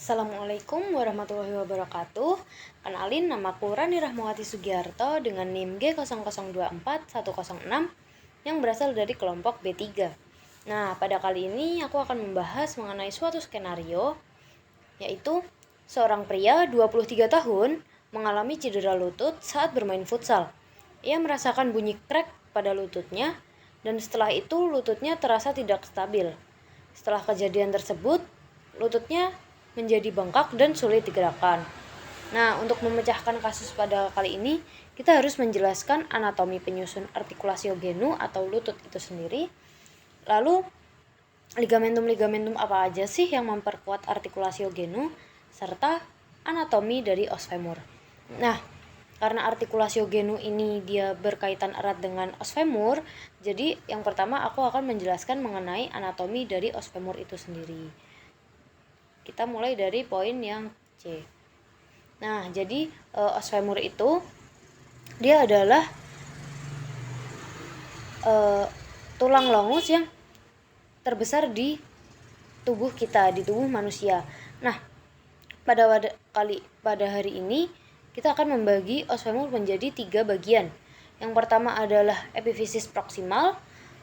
Assalamualaikum warahmatullahi wabarakatuh. Kenalin, namaku Rani Rahmawati Sugiarto dengan NIM G0024-106 yang berasal dari kelompok B3. Nah, pada kali ini aku akan membahas mengenai suatu skenario, yaitu seorang pria 23 tahun mengalami cedera lutut saat bermain futsal. Ia merasakan bunyi krek pada lututnya dan setelah itu lututnya terasa tidak stabil. Setelah kejadian tersebut, lututnya menjadi bengkak dan sulit digerakkan. Nah, untuk memecahkan kasus pada kali ini, kita harus menjelaskan anatomi penyusun artikulasiogenum atau lutut itu sendiri. Lalu, ligamentum-ligamentum apa aja sih yang memperkuat artikulasiogenum, serta anatomi dari os femur. Nah, karena artikulasiogenum ini dia berkaitan erat dengan os femur, jadi yang pertama aku akan menjelaskan mengenai anatomi dari os femur itu sendiri. Kita mulai dari poin yang C. Nah, jadi os femur itu dia adalah tulang longus yang terbesar di tubuh kita, di tubuh manusia. Nah, pada hari ini kita akan membagi os femur menjadi 3 bagian. Yang pertama adalah epifisis proksimal,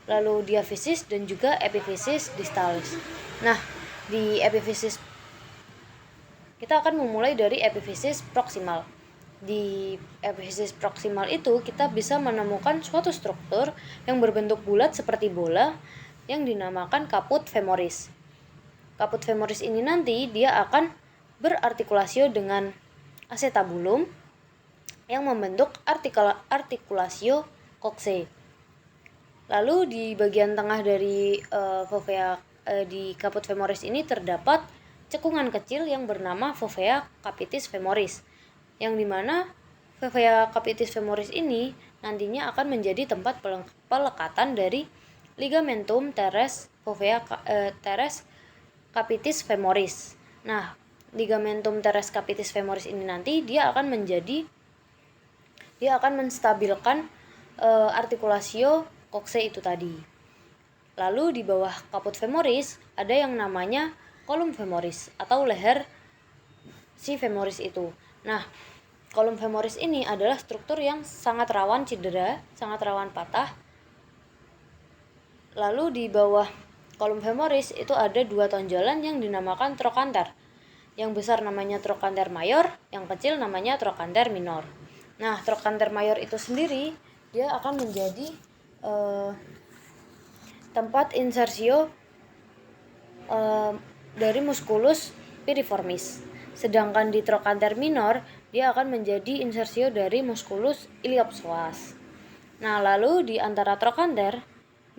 lalu diafisis, dan juga epifisis distalis. Nah, di epifisis kita akan memulai dari epifisis proksimal. Di epifisis proksimal itu kita bisa menemukan suatu struktur yang berbentuk bulat seperti bola yang dinamakan caput femoris. Caput femoris ini nanti dia akan berartikulasi dengan acetabulum yang membentuk artikulasio coxae. Lalu di bagian tengah dari fovea di caput femoris ini terdapat cekungan kecil yang bernama fovea capitis femoris, yang dimana fovea capitis femoris ini nantinya akan menjadi tempat pelekatan dari ligamentum teres capitis femoris. Nah, ligamentum teres capitis femoris ini nanti dia akan menstabilkan artikulasio coxae itu tadi. Lalu di bawah caput femoris ada yang namanya kolum femoris atau leher si femoris itu. Nah, kolum femoris ini adalah struktur yang sangat rawan cedera, sangat rawan patah. Lalu di bawah kolum femoris itu ada 2 tonjolan yang dinamakan trochanter. Yang besar namanya trochanter mayor, yang kecil namanya trochanter minor. Nah, trochanter mayor itu sendiri dia akan menjadi tempat insersio dari musculus piriformis. Sedangkan di trochanter minor dia akan menjadi insersio dari musculus iliopsoas. Nah, lalu di antara trochanter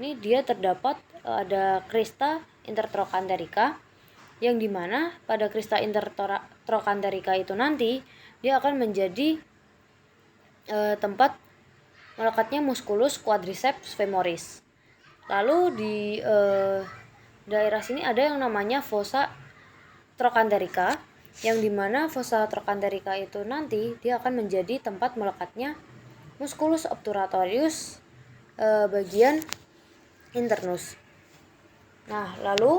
ini dia terdapat ada crista intertrochanterica, yang dimana pada crista intertrochanterica itu nanti dia akan menjadi tempat melekatnya musculus quadriceps femoris. Lalu di daerah sini ada yang namanya fossa trochanterica, yang dimana fossa trochanterica itu nanti dia akan menjadi tempat melekatnya musculus obturatorius bagian internus. Nah, lalu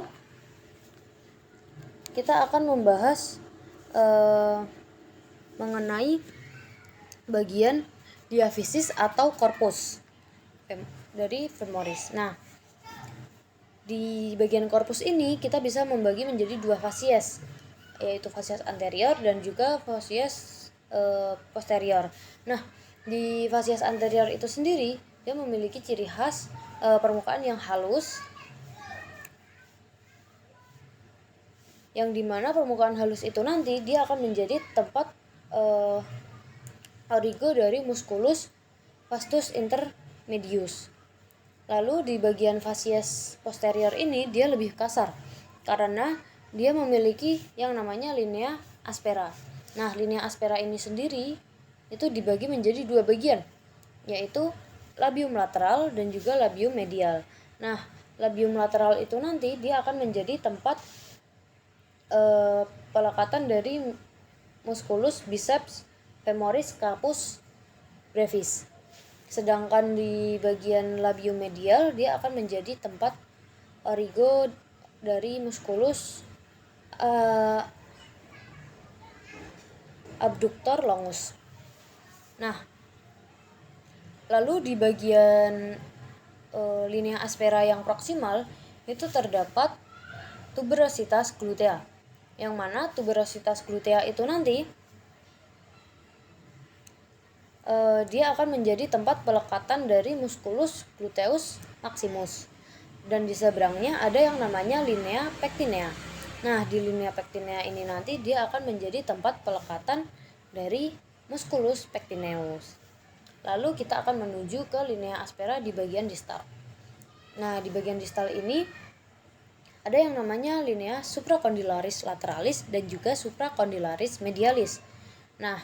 kita akan membahas mengenai bagian diafisis atau korpus dari femoris. Nah, di bagian korpus ini kita bisa membagi menjadi 2 fasies, yaitu fasies anterior dan juga fasies posterior. Nah, di fasies anterior itu sendiri dia memiliki ciri khas permukaan yang halus, yang dimana permukaan halus itu nanti dia akan menjadi tempat origo dari musculus vastus intermedius. Lalu di bagian fasies posterior ini dia lebih kasar karena dia memiliki yang namanya linea aspera. Nah, linea aspera ini sendiri itu dibagi menjadi 2 bagian, yaitu labium lateral dan juga labium medial. Nah, labium lateral itu nanti dia akan menjadi tempat pelekatan dari musculus biceps femoris capus brevis. Sedangkan di bagian labium medial dia akan menjadi tempat origo dari musculus abductor longus. Nah, lalu di bagian linea aspera yang proksimal itu terdapat tuberositas glutea, yang mana tuberositas glutea itu nanti dia akan menjadi tempat pelekatan dari musculus gluteus maximus, dan di seberangnya ada yang namanya linea pectinea. Nah, di linea pectinea ini nanti dia akan menjadi tempat pelekatan dari musculus pectineus. Lalu kita akan menuju ke linea aspera di bagian distal. Nah, di bagian distal ini ada yang namanya linea supracondylaris lateralis dan juga supracondylaris medialis. Nah,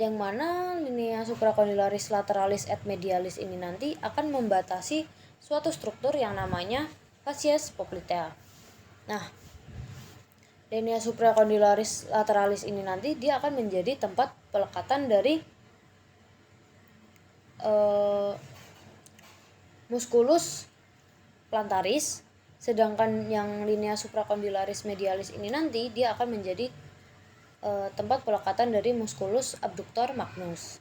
yang mana linea supracondylaris lateralis et medialis ini nanti akan membatasi suatu struktur yang namanya facies poplitea. Nah, linea supracondylaris lateralis ini nanti dia akan menjadi tempat pelekatan dari musculus plantaris, sedangkan yang linea supracondylaris medialis ini nanti dia akan menjadi tempat pelekatan dari musculus abductor magnus.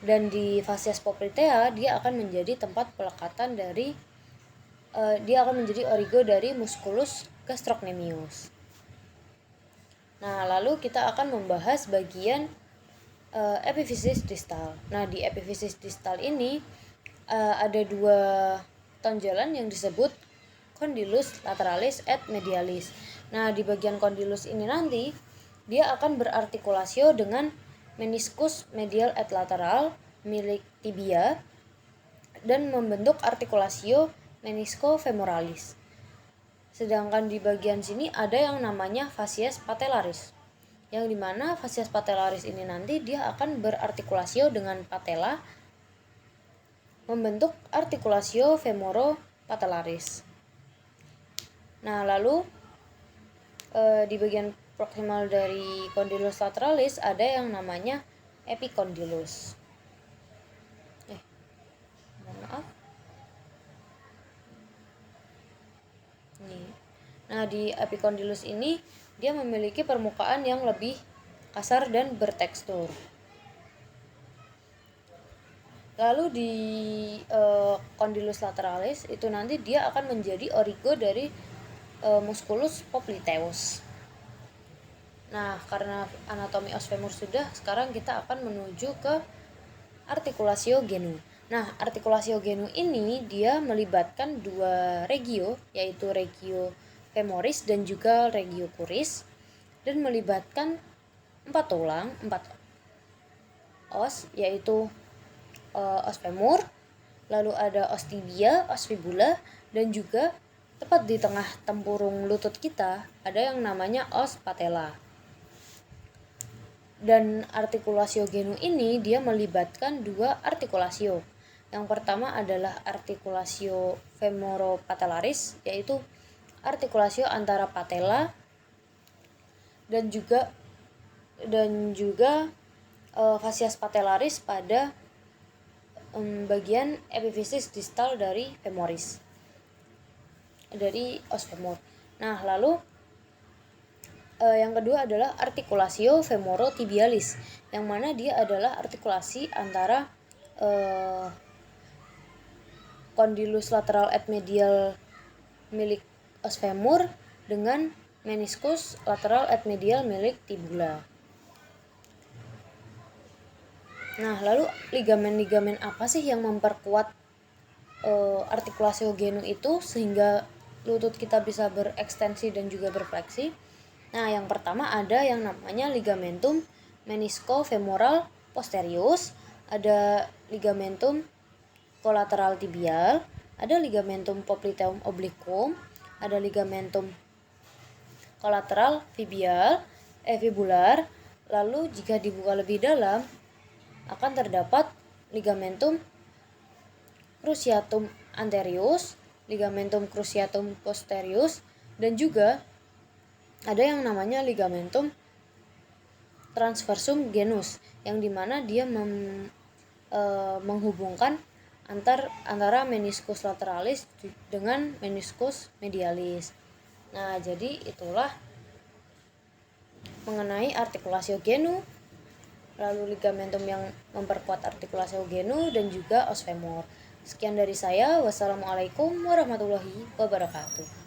Dan di facies poplitea dia akan menjadi tempat pelekatan dari dia akan menjadi origo dari musculus gastrocnemius. Nah, lalu kita akan membahas bagian epifisis distal. Nah, di epifisis distal ini ada dua tonjolan yang disebut condylus lateralis et medialis. Nah, di bagian condylus ini nanti dia akan berartikulasio dengan meniscus medial et lateral milik tibia dan membentuk artikulasio menisco-femoralis. Sedangkan di bagian sini ada yang namanya facies patellaris, yang dimana facies patellaris ini nanti dia akan berartikulasio dengan patella membentuk artikulasio femoro-patellaris. Nah, lalu di bagian proksimal dari condylus lateralis ada yang namanya epicondylus. Maaf. Nah, di epicondylus ini dia memiliki permukaan yang lebih kasar dan bertekstur. Lalu di condylus lateralis itu nanti dia akan menjadi origo dari musculus popliteus. Nah, karena anatomi os femur sudah, sekarang kita akan menuju ke artikulasio genu. Nah, artikulasio genu ini dia melibatkan dua regio, yaitu regio femoris dan juga regio curis, dan melibatkan 4 tulang, 4 os, yaitu os femur, lalu ada os tibia, os fibula, dan juga tepat di tengah tempurung lutut kita ada yang namanya os patella. Dan artikulasio genu ini dia melibatkan dua artikulasio. Yang pertama adalah artikulasio femoropatellaris, yaitu artikulasio antara patella dan juga facies patellaris pada bagian epifisis distal dari femoris, dari os femur. Nah, lalu yang kedua adalah artikulasio femorotibialis, yang mana dia adalah artikulasi antara condylus lateral et medial milik os femur dengan meniscus lateral et medial milik tibula. Nah, lalu ligamen-ligamen apa sih yang memperkuat artikulasio genu itu sehingga lutut kita bisa berekstensi dan juga berfleksi? Nah, yang pertama ada yang namanya ligamentum menisco-femoral posterius, ada ligamentum collateral tibial, ada ligamentum popliteum obliquum, ada ligamentum collateral fibular. Lalu jika dibuka lebih dalam akan terdapat ligamentum cruciatum anterius, ligamentum cruciatum posterius, dan juga ada yang namanya ligamentum transversum genus, yang dimana dia menghubungkan antara meniscus lateralis dengan meniscus medialis. Nah, jadi itulah mengenai artikulasi genu, lalu ligamentum yang memperkuat artikulasi genu, dan juga os femur. Sekian dari saya. Wassalamualaikum warahmatullahi wabarakatuh.